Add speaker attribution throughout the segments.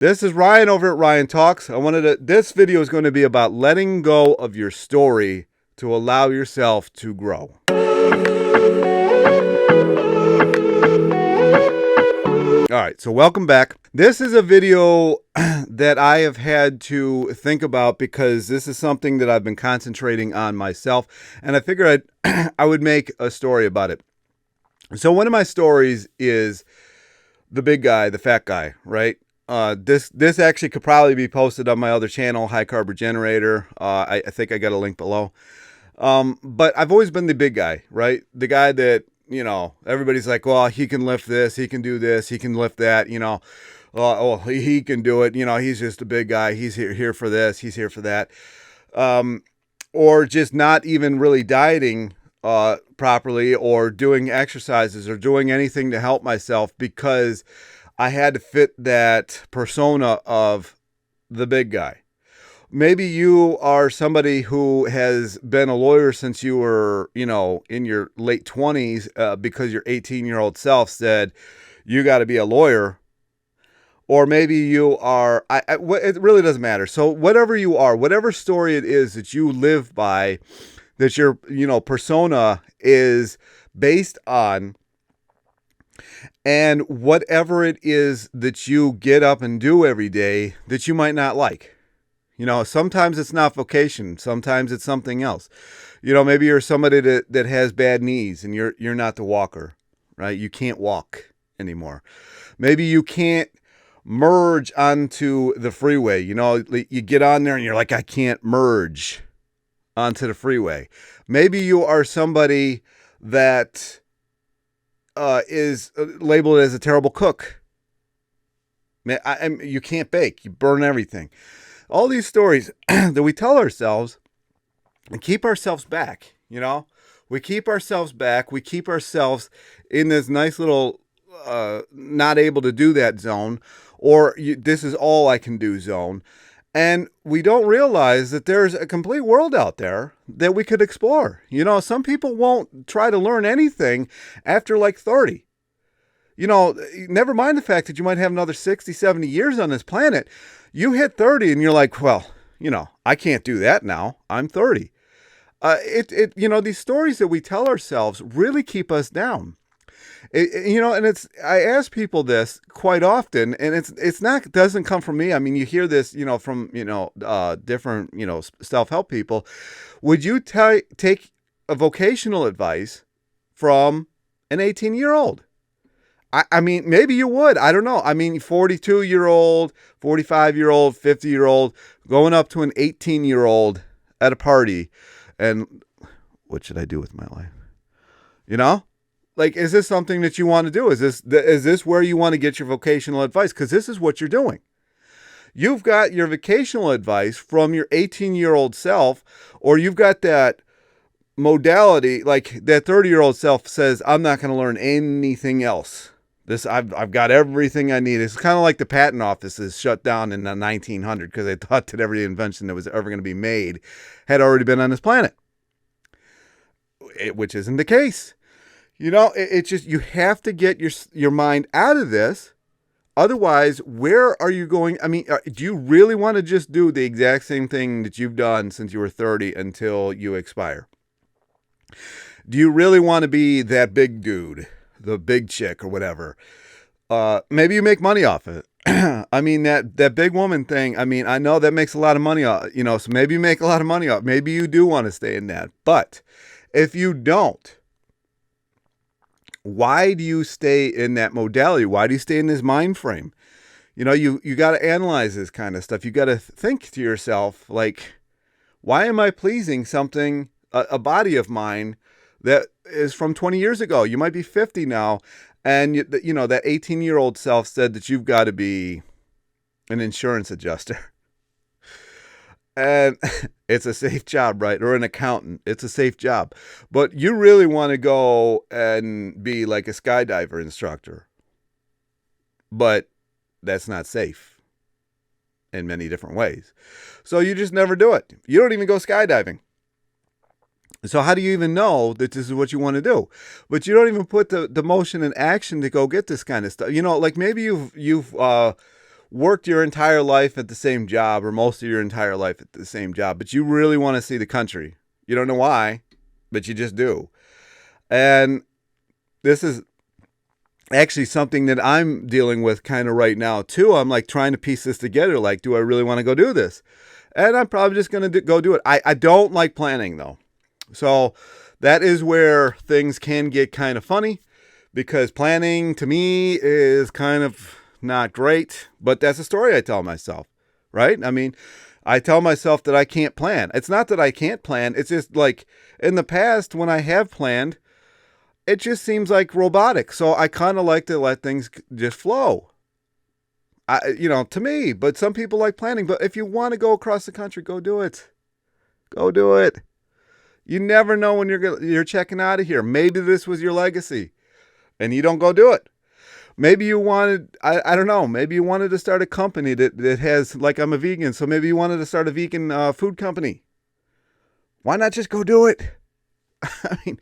Speaker 1: This is Ryan over at Ryan Talks. This video is going to be about letting go of your story to allow yourself to grow. All right, so welcome back. This is a video that I have had to think about because this is something that I've been concentrating on myself, and I figured I would make a story about it. So one of my stories is the big guy, the fat guy, right? This actually could probably be posted on my other channel, High Carb Regenerator. I think I got a link below. But I've always been the big guy, right? The guy that, everybody's like, well, he can lift this, he can do this, he can lift that, he can do it. He's just a big guy. He's here for this, he's here for that. Or just not even really dieting properly or doing exercises or doing anything to help myself because I had to fit that persona of the big guy. Maybe you are somebody who has been a lawyer since you were, in your late 20s because your 18-year-old self said, you got to be a lawyer. Or maybe you are, it really doesn't matter. So whatever you are, whatever story it is that you live by, that your, persona is based on, and whatever it is that you get up and do every day that you might not like. Sometimes it's not vocation. Sometimes it's something else. Maybe you're somebody that has bad knees and you're not the walker, right? You can't walk anymore. Maybe you can't merge onto the freeway. You get on there and you're like, I can't merge onto the freeway. Maybe you are somebody that is labeled as a terrible cook. You can't bake. You burn everything. All these stories that we tell ourselves and keep ourselves back, we keep ourselves back. We keep ourselves in this nice little not able to do that zone, or this is all I can do zone. And we don't realize that there's a complete world out there that we could explore. Some people won't try to learn anything after like 30. Never mind the fact that you might have another 60, 70 years on this planet. You hit 30 and you're like, well, I can't do that now. I'm 30. These stories that we tell ourselves really keep us down. And I ask people this quite often, and it doesn't come from me. I mean, you hear this, from, different, self-help people. Would you take a vocational advice from an 18-year-old? I mean, maybe you would. I don't know. I mean, 42-year-old, 45-year-old, 50-year-old going up to an 18-year-old at a party. And what should I do with my life? Like, is this something that you want to do? Is this where you want to get your vocational advice? Because this is what you're doing. You've got your vocational advice from your 18-year-old self, or you've got that modality, like that 30-year-old self says, I'm not going to learn anything else. I've got everything I need. It's kind of like the patent offices shut down in the 1900 because they thought that every invention that was ever going to be made had already been on this planet, which isn't the case. It's just, you have to get your mind out of this. Otherwise, where are you going? I mean, do you really want to just do the exact same thing that you've done since you were 30 until you expire? Do you really want to be that big dude, the big chick or whatever? Maybe you make money off of it. I mean, that big woman thing, I mean, I know that makes a lot of money off, so maybe you make a lot of money off. Maybe you do want to stay in that. But if you don't, why do you stay in that modality? Why do you stay in this mind frame? You got to analyze this kind of stuff. You got to think to yourself, like, why am I pleasing something, a body of mine that is from 20 years ago? You might be 50 now. And, that 18-year-old self said that you've got to be an insurance adjuster. And it's a safe job, right? Or an accountant. It's a safe job. But you really want to go and be like a skydiver instructor. But that's not safe in many different ways. So you just never do it. You don't even go skydiving. So how do you even know that this is what you want to do? But you don't even put the motion in action to go get this kind of stuff. Like maybe you've worked your entire life at the same job, or most of your entire life at the same job, but you really want to see the country. You don't know why, but you just do. And this is actually something that I'm dealing with kind of right now too. I'm like trying to piece this together. Like, do I really want to go do this? And I'm probably just going to go do it. I don't like planning though. So that is where things can get kind of funny, because planning to me is kind of not great, but that's a story I tell myself, right? I mean, I tell myself that I can't plan. It's not that I can't plan. It's just like in the past when I have planned, it just seems like robotic. So I kind of like to let things just flow. To me, but some people like planning. But if you want to go across the country, go do it. Go do it. You never know when you're checking out of here. Maybe this was your legacy and you don't go do it. Maybe you wanted, I don't know, maybe you wanted to start a company that has, like, I'm a vegan, so maybe you wanted to start a vegan food company. Why not just go do it? I mean,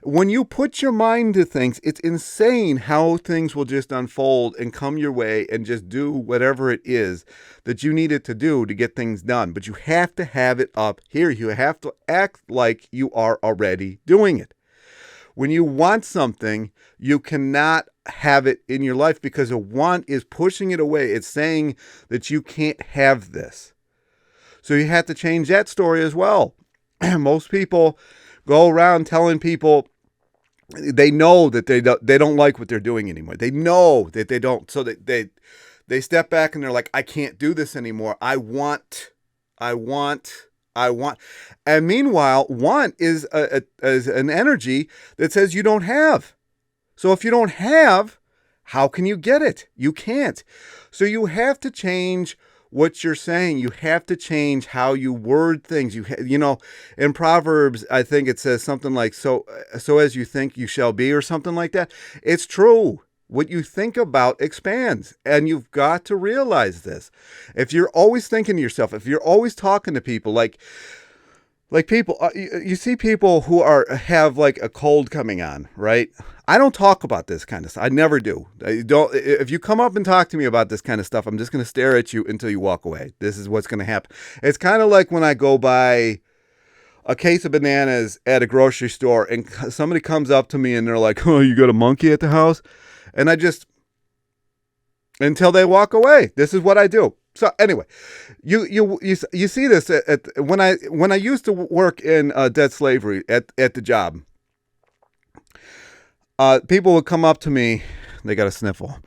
Speaker 1: when you put your mind to things, it's insane how things will just unfold and come your way and just do whatever it is that you need it to do to get things done. But you have to have it up here. You have to act like you are already doing it. When you want something, you cannot have it in your life because a want is pushing it away. It's saying that you can't have this. So you have to change that story as well. Most people go around telling people they know that they don't like what they're doing anymore. They know that they don't. So they step back and they're like, I can't do this anymore. I want. And meanwhile, want is an energy that says you don't have. So if you don't have, how can you get it? You can't. So you have to change what you're saying. You have to change how you word things. In Proverbs, I think it says something like, so as you think you shall be, or something like that. It's true. What you think about expands, and you've got to realize this. If you're always thinking to yourself, if you're always talking to people, like people, you see people who have like a cold coming on, right? I don't talk about this kind of stuff. I never do. If you come up and talk to me about this kind of stuff, I'm just going to stare at you until you walk away. This is what's going to happen. It's kind of like when I go buy a case of bananas at a grocery store and somebody comes up to me and they're like, oh, you got a monkey at the house? And I just, until they walk away, this is what I do. So anyway, you see this when I used to work in debt slavery at the job. People would come up to me. They got a sniffle.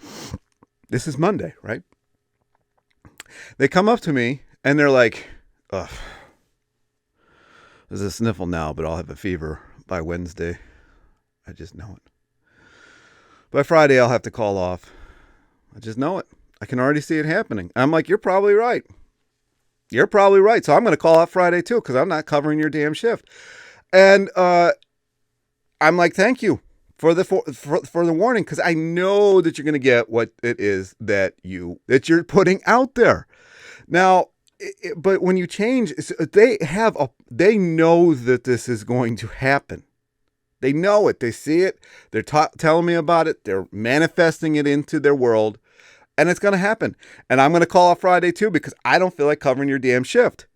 Speaker 1: This is Monday, right? They come up to me and they're like, ugh, there's a sniffle now, but I'll have a fever by Wednesday. I just know it. By Friday, I'll have to call off. I just know it. I can already see it happening. I'm like, you're probably right. You're probably right. So I'm going to call off Friday too, because I'm not covering your damn shift. And I'm like, thank you for the warning, because I know that you're going to get what it is that you're putting out there. Now, but when you change, they know that this is going to happen. They know it. They see it. They're telling me about it. They're manifesting it into their world. And it's going to happen. And I'm going to call off Friday too, because I don't feel like covering your damn shift.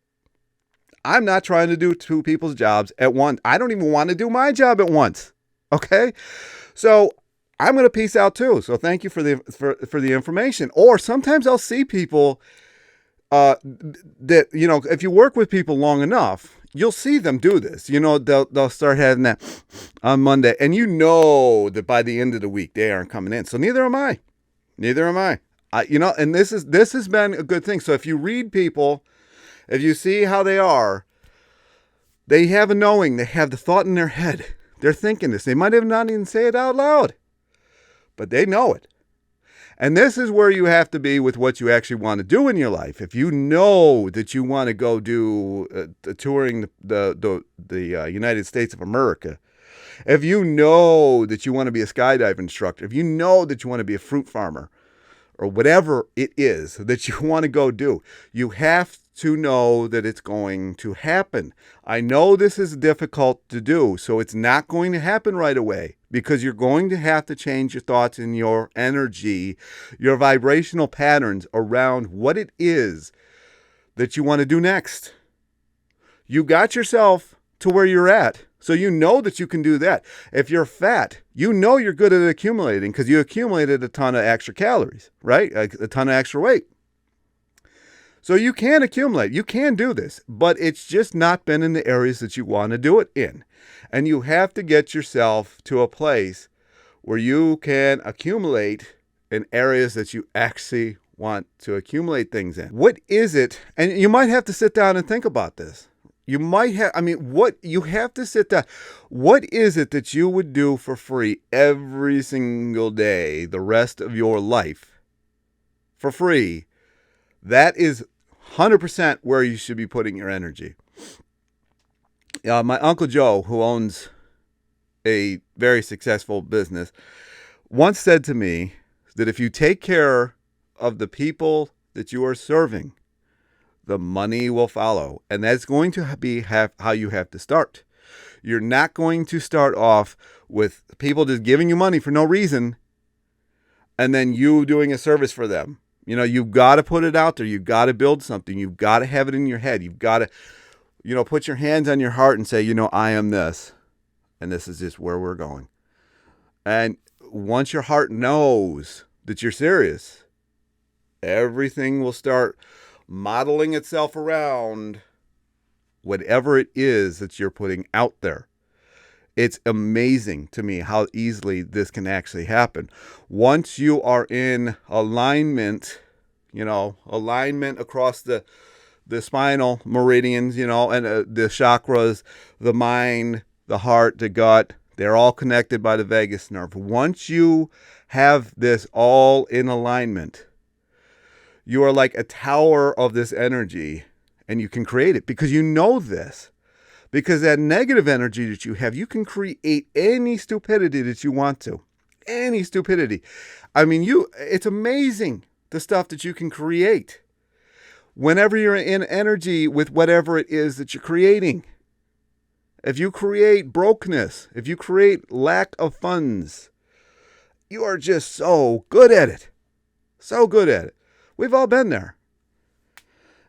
Speaker 1: I'm not trying to do two people's jobs at once. I don't even want to do my job at once. Okay? So I'm going to peace out too. So thank you for the information. Or sometimes I'll see people that, if you work with people long enough, you'll see them do this. They'll start having that on Monday. And that by the end of the week, they aren't coming in. So neither am I. And this has been a good thing. So if you read people, if you see how they are, they have a knowing, they have the thought in their head. They're thinking this. They might have not even say it out loud, but they know it. And this is where you have to be with what you actually want to do in your life. If you know that you want to go do touring the United States of America, if you know that you want to be a skydive instructor, if you know that you want to be a fruit farmer, or whatever it is that you want to go do, you have to know that it's going to happen. I know this is difficult to do, so it's not going to happen right away because you're going to have to change your thoughts and your energy, your vibrational patterns around what it is that you want to do next. You got yourself to where you're at, so you know that you can do that. If you're fat, you know you're good at accumulating because you accumulated a ton of extra calories, right? A ton of extra weight. So you can accumulate. You can do this, but it's just not been in the areas that you want to do it in. And you have to get yourself to a place where you can accumulate in areas that you actually want to accumulate things in. What is it? And you might have to sit down and think about this. You might have, what you have to sit down. What is it that you would do for free every single day, the rest of your life for free? That is 100% where you should be putting your energy. My Uncle Joe, who owns a very successful business, once said to me that if you take care of the people that you are serving, the money will follow. And that's going to be how you have to start. You're not going to start off with people just giving you money for no reason and then you doing a service for them. You've got to put it out there. You've got to build something. You've got to have it in your head. You've got to, put your hands on your heart and say, I am this. And this is just where we're going. And once your heart knows that you're serious, everything will start modeling itself around whatever it is that you're putting out there. It's amazing to me how easily this can actually happen. Once you are in alignment, alignment across the spinal meridians, and the chakras, the mind, the heart, the gut, they're all connected by the vagus nerve. Once you have this all in alignment, you are like a tower of this energy and you can create it because you know this. Because that negative energy that you have, you can create any stupidity that you want to. Any stupidity. It's amazing the stuff that you can create whenever you're in energy with whatever it is that you're creating. If you create brokenness, if you create lack of funds, you are just so good at it. So good at it. We've all been there.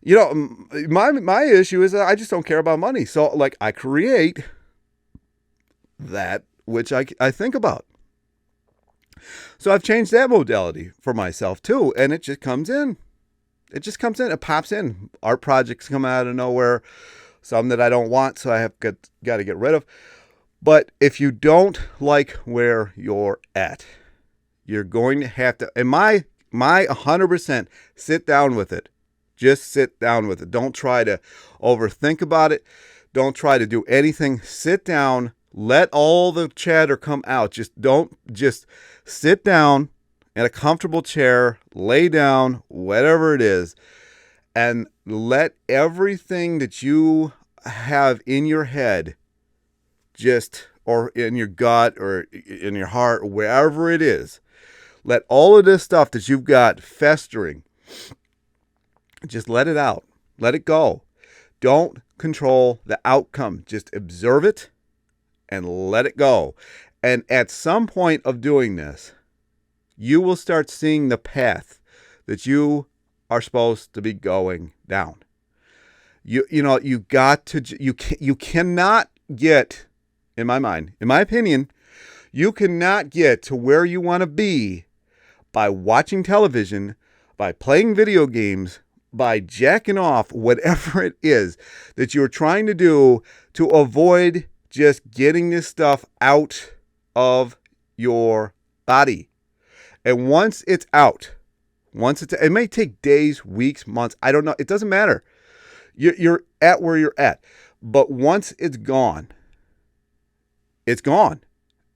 Speaker 1: My issue is that I just don't care about money. So, I create that which I think about. So I've changed that modality for myself too, and it just comes in. It just comes in. It pops in. Art projects come out of nowhere. Some that I don't want, so I have got to get rid of. But if you don't like where you're at, you're going to have to. And my 100% sit down with it. Just sit down with it. Don't try to overthink about it. Don't try to do anything. Sit down. Let all the chatter come out. Just sit down in a comfortable chair, lay down, whatever it is, and let everything that you have in your head or in your gut or in your heart, or wherever it is, let all of this stuff that you've got festering, just let it out. Let it go. Don't control the outcome. Just observe it and let it go. And at some point of doing this, you will start seeing the path that you are supposed to be going down. You cannot get, in my mind, in my opinion, you cannot get to where you want to be by watching television, by playing video games, by jacking off, whatever it is that you're trying to do to avoid just getting this stuff out of your body. And once it's out, it may take days, weeks, months, I don't know. It doesn't matter. You're at where you're at. But once it's gone, it's gone.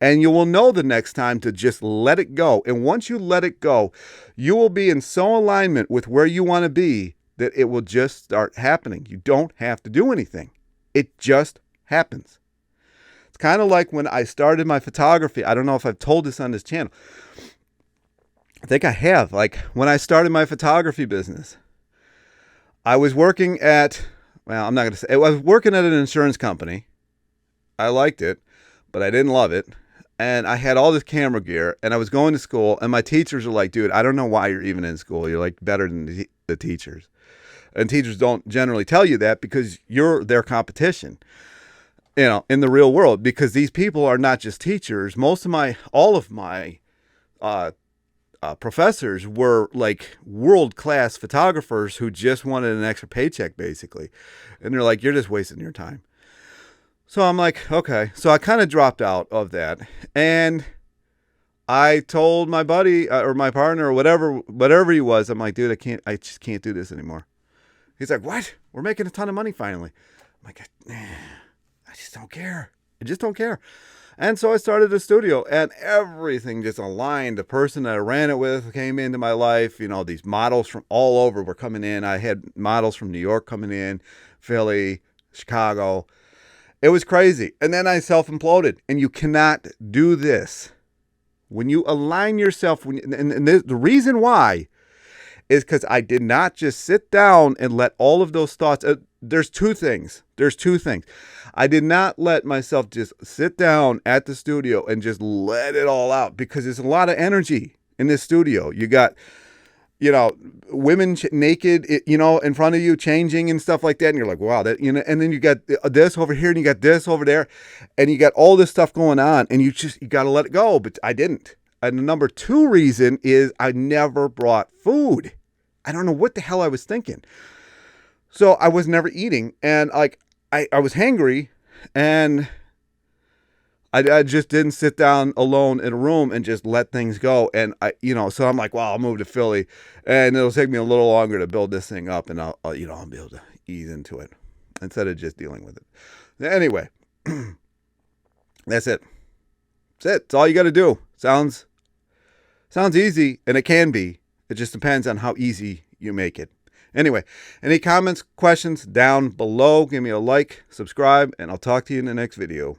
Speaker 1: And you will know the next time to just let it go. And once you let it go, you will be in so alignment with where you want to be that it will just start happening. You don't have to do anything. It just happens. It's kind of like when I started my photography. I don't know if I've told this on this channel. I think I have. Like when I started my photography business, I was working at, well, I'm not going to say, I was working at an insurance company. I liked it, but I didn't love it. And I had all this camera gear, and I was going to school, and my teachers were like, dude, I don't know why you're even in school. You're like better than the teachers. And teachers don't generally tell you that because you're their competition, in the real world, because these people are not just teachers. All of my professors were like world-class photographers who just wanted an extra paycheck, basically. And they're like, you're just wasting your time. So I'm like, okay. So I kind of dropped out of that. And I told my buddy or my partner or whatever he was, I'm like, dude, I just can't do this anymore. He's like, what? We're making a ton of money finally. I'm like, I just don't care. I just don't care. And so I started a studio, and everything just aligned. The person that I ran it with came into my life. These models from all over were coming in. I had models from New York coming in, Philly, Chicago. It was crazy. And then I self-imploded. And you cannot do this. When you align yourself, the reason why is because I did not just sit down and let all of those thoughts. There's two things. I did not let myself just sit down at the studio and just let it all out, because there's a lot of energy in this studio. You got, women naked, in front of you changing and stuff like that. And you're like, wow, that, and then you got this over here and you got this over there and you got all this stuff going on, and you got to let it go. But I didn't. And the number two reason is I never brought food. I don't know what the hell I was thinking. So I was never eating, and like I was hangry, and I just didn't sit down alone in a room and just let things go. And so I'm like, well, I'll move to Philly, and it'll take me a little longer to build this thing up, and I'll be able to ease into it instead of just dealing with it. Anyway, that's it. It's all you got to do. Sounds easy, and it can be. It just depends on how easy you make it. Anyway, any comments, questions down below? Give me a like, subscribe, and I'll talk to you in the next video.